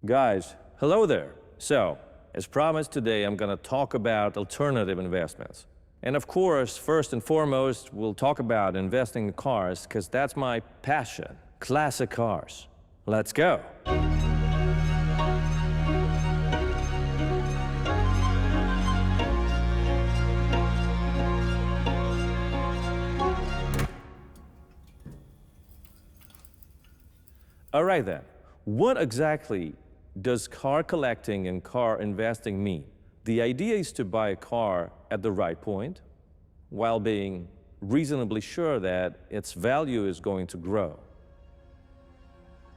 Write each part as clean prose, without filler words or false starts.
Guys, hello there. So, as promised today, I'm gonna talk about alternative investments. And of course, first and foremost, we'll talk about investing in cars, because that's my passion, classic cars. Let's go. All right then, what exactly does car collecting and car investing mean? The idea is to buy a car at the right point, while being reasonably sure that its value is going to grow.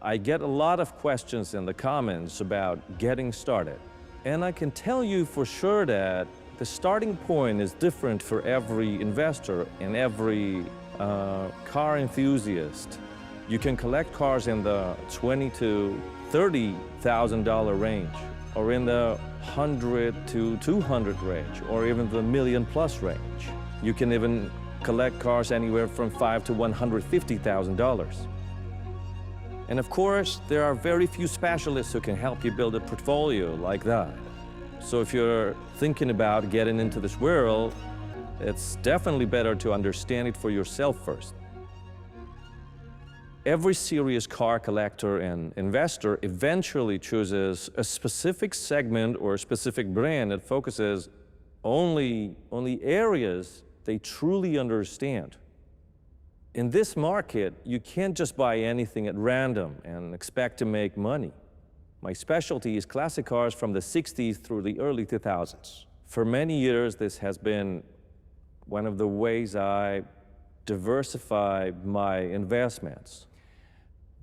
I get a lot of questions in the comments about getting started, and I can tell you for sure that the starting point is different for every investor and every car enthusiast. You can collect cars in the $20,000 to $30,000 range, or in the $100,000 to $200,000 range, or even the $1 million+ range. You can even collect cars anywhere from $5,000 to $150,000. And of course, there are very few specialists who can help you build a portfolio like that. So if you're thinking about getting into this world, it's definitely better to understand it for yourself first. Every serious car collector and investor eventually chooses a specific segment or a specific brand that focuses only on the areas they truly understand. In this market, you can't just buy anything at random and expect to make money. My specialty is classic cars from the 60s through the early 2000s. For many years, this has been one of the ways I diversify my investments.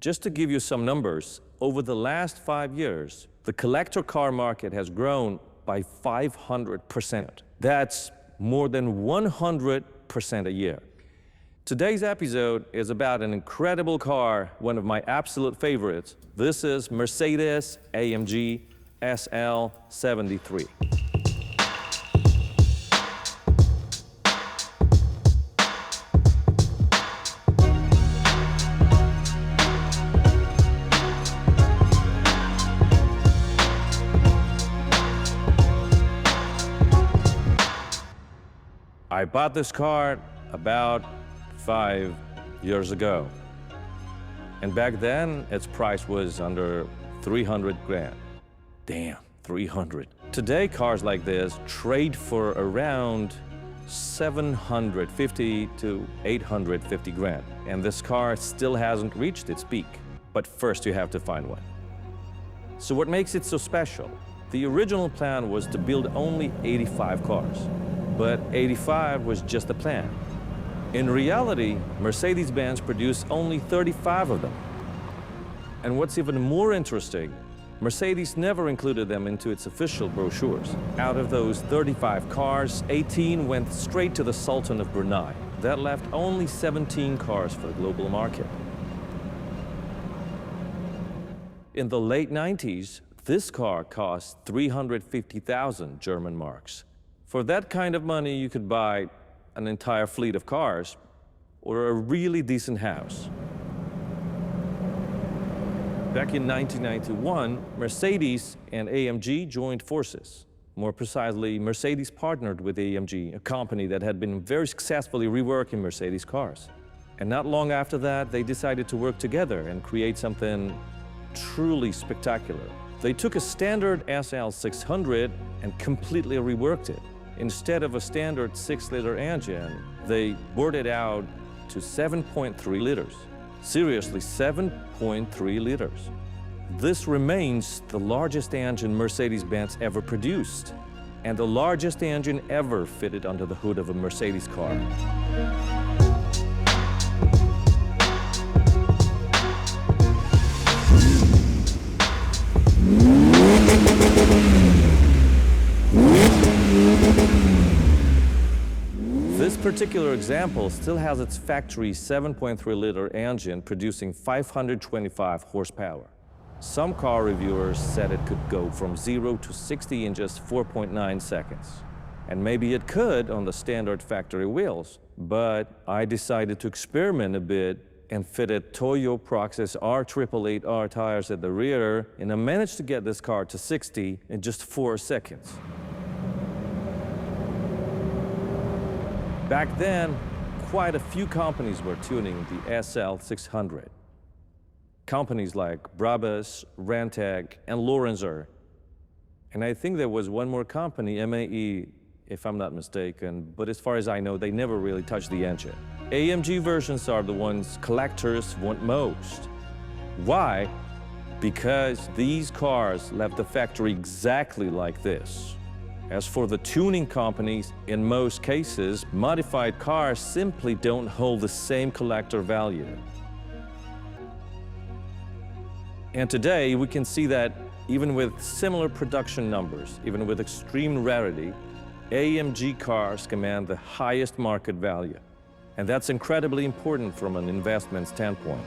Just to give you some numbers, over the last 5 years, the collector car market has grown by 500%. That's more than 100% a year. Today's episode is about an incredible car, one of my absolute favorites. This is Mercedes-AMG SL 73. I bought this car about 5 years ago. And back then, its price was under 300 grand. Damn, 300. Today, cars like this trade for around 750 to 850 grand. And this car still hasn't reached its peak. But first, you have to find one. So what makes it so special? The original plan was to build only 85 cars. But 85 was just a plan. In reality, Mercedes-Benz produced only 35 of them. And what's even more interesting, Mercedes never included them into its official brochures. Out of those 35 cars, 18 went straight to the Sultan of Brunei. That left only 17 cars for the global market. In the late 90s, this car cost 350,000 German marks. For that kind of money, you could buy an entire fleet of cars or a really decent house. Back in 1991, Mercedes and AMG joined forces. More precisely, Mercedes partnered with AMG, a company that had been very successfully reworking Mercedes cars. And not long after that, they decided to work together and create something truly spectacular. They took a standard SL 600 and completely reworked it. Instead of a standard 6-liter engine, they bored it out to 7.3 liters. Seriously, 7.3 liters. This remains the largest engine Mercedes-Benz ever produced, and the largest engine ever fitted under the hood of a Mercedes car. This particular example still has its factory 7.3-liter engine producing 525 horsepower. Some car reviewers said it could go from 0 to 60 in just 4.9 seconds. And maybe it could on the standard factory wheels, but I decided to experiment a bit and fitted Toyo Proxys R888R tires at the rear, and I managed to get this car to 60 in just 4 seconds. Back then, quite a few companies were tuning the SL 600. Companies like Brabus, Rentec, and Lorenzer. And I think there was one more company, MAE, if I'm not mistaken, but as far as I know, they never really touched the engine. AMG versions are the ones collectors want most. Why? Because these cars left the factory exactly like this. As for the tuning companies, in most cases, modified cars simply don't hold the same collector value. And today, we can see that even with similar production numbers, even with extreme rarity, AMG cars command the highest market value. And that's incredibly important from an investment standpoint.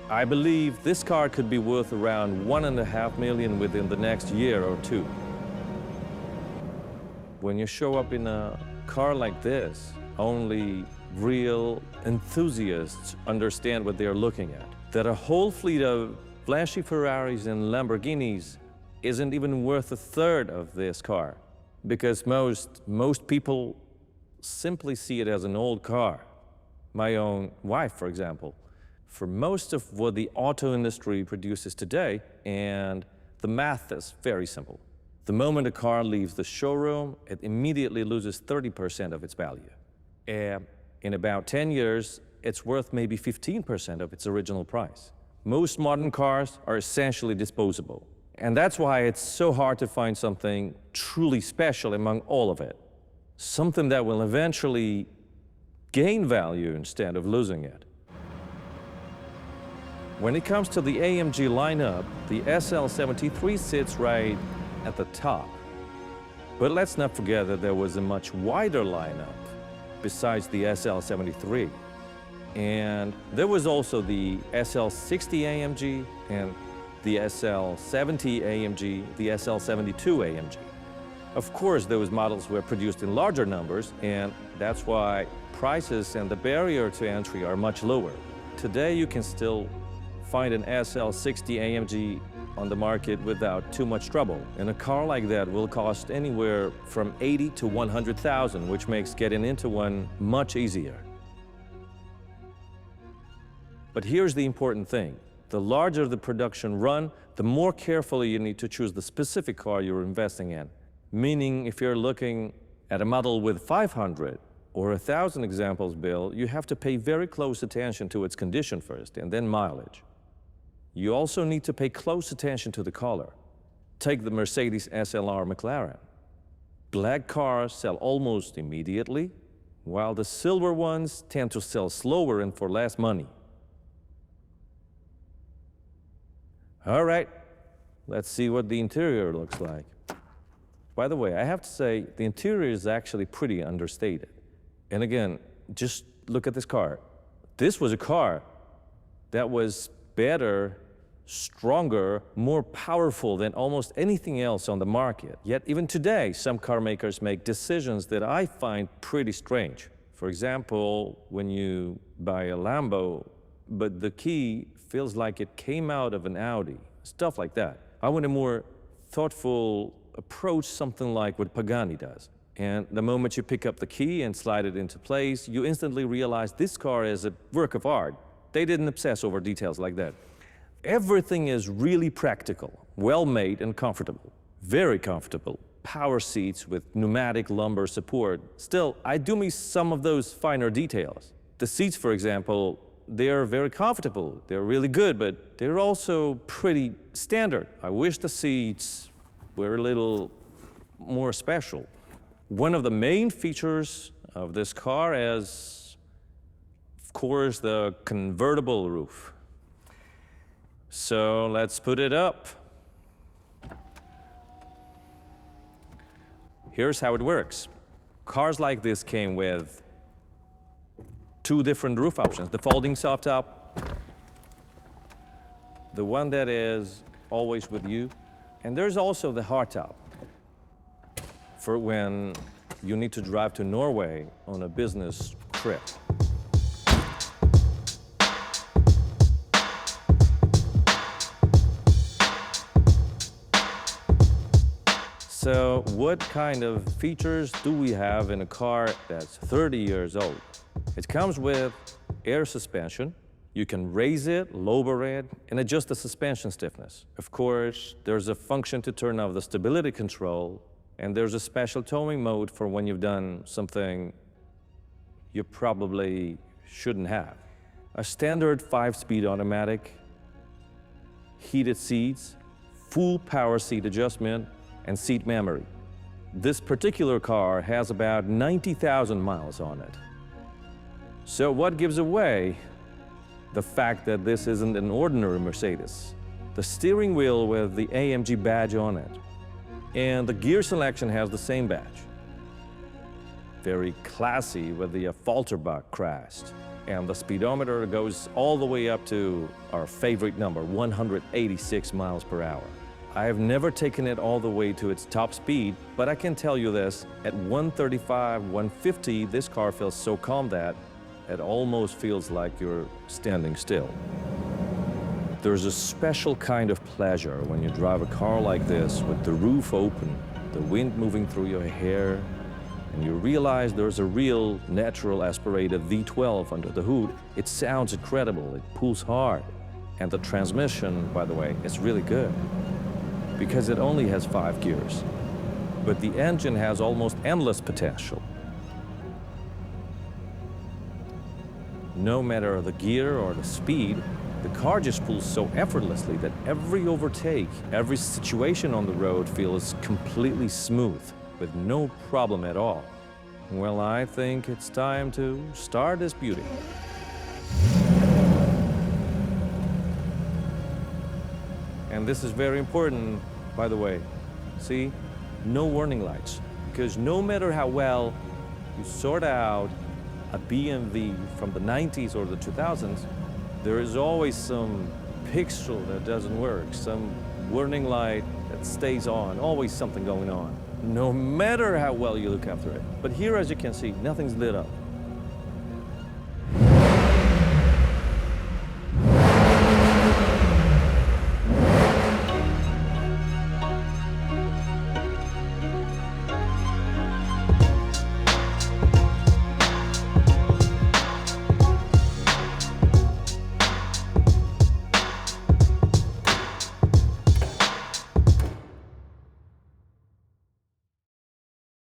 I believe this car could be worth around $1.5 million within the next year or two. When you show up in a car like this, only real enthusiasts understand what they're looking at. That a whole fleet of flashy Ferraris and Lamborghinis isn't even worth a third of this car, because most people simply see it as an old car. My own wife, for example, for most of what the auto industry produces today, and the math is very simple. The moment a car leaves the showroom, it immediately loses 30% of its value. In about 10 years, it's worth maybe 15% of its original price. Most modern cars are essentially disposable. And that's why it's so hard to find something truly special among all of it. Something that will eventually gain value instead of losing it. When it comes to the AMG lineup, the SL73 sits right at the top. But let's not forget that there was a much wider lineup besides the SL73. And there was also the SL60 AMG and the SL70 AMG, the SL72 AMG. Of course, those models were produced in larger numbers, and that's why prices and the barrier to entry are much lower. Today, you can still find an SL60 AMG on the market without too much trouble. And a car like that will cost anywhere from $80,000 to $100,000, which makes getting into one much easier. But here's the important thing. The larger the production run, the more carefully you need to choose the specific car you're investing in. Meaning, if you're looking at a model with 500 or 1,000 examples built, you have to pay very close attention to its condition first, and then mileage. You also need to pay close attention to the color. Take the Mercedes SLR McLaren. Black cars sell almost immediately, while the silver ones tend to sell slower and for less money. All right, let's see what the interior looks like. By the way, I have to say, the interior is actually pretty understated. And again, just look at this car. This was a car that was better, stronger, more powerful than almost anything else on the market. Yet even today, some car makers make decisions that I find pretty strange. For example, when you buy a Lambo, but the key feels like it came out of an Audi, stuff like that. I want a more thoughtful approach, something like what Pagani does. And the moment you pick up the key and slide it into place, you instantly realize this car is a work of art. They didn't obsess over details like that. Everything is really practical, well-made and comfortable. Very comfortable. Power seats with pneumatic lumbar support. Still, I do miss some of those finer details. The seats, for example, they're very comfortable. They're really good, but they're also pretty standard. I wish the seats were a little more special. One of the main features of this car is, of course, the convertible roof. So let's put it up. Here's how it works. Cars like this came with two different roof options. The folding soft top, the one that is always with you, and there's also the hardtop. for when you need to drive to Norway on a business trip. So what kind of features do we have in a car that's 30 years old? It comes with air suspension. You can raise it, lower it, and adjust the suspension stiffness. Of course, there's a function to turn off the stability control, and there's a special towing mode for when you've done something you probably shouldn't have. A standard 5-speed automatic, heated seats, full power seat adjustment, and seat memory. This particular car has about 90,000 miles on it. So what gives away the fact that this isn't an ordinary Mercedes? The steering wheel with the AMG badge on it. And the gear selection has the same badge. Very classy with the Falterbach crest. And the speedometer goes all the way up to our favorite number, 186 miles per hour. I have never taken it all the way to its top speed, but I can tell you this, at 135, 150, this car feels so calm that it almost feels like you're standing still. There's a special kind of pleasure when you drive a car like this with the roof open, the wind moving through your hair, and you realize there's a real natural aspirated V12 under the hood. It sounds incredible, it pulls hard. And the transmission, by the way, is really good, because it only has 5 gears. But the engine has almost endless potential. No matter the gear or the speed, the car just pulls so effortlessly that every overtake, every situation on the road feels completely smooth, with no problem at all. Well, I think it's time to start this beauty. And this is very important, by the way. See, no warning lights, because no matter how well you sort out a BMW from the 90s or the 2000s, there is always some pixel that doesn't work, some warning light that stays on, always something going on, no matter how well you look after it. But here, as you can see, nothing's lit up.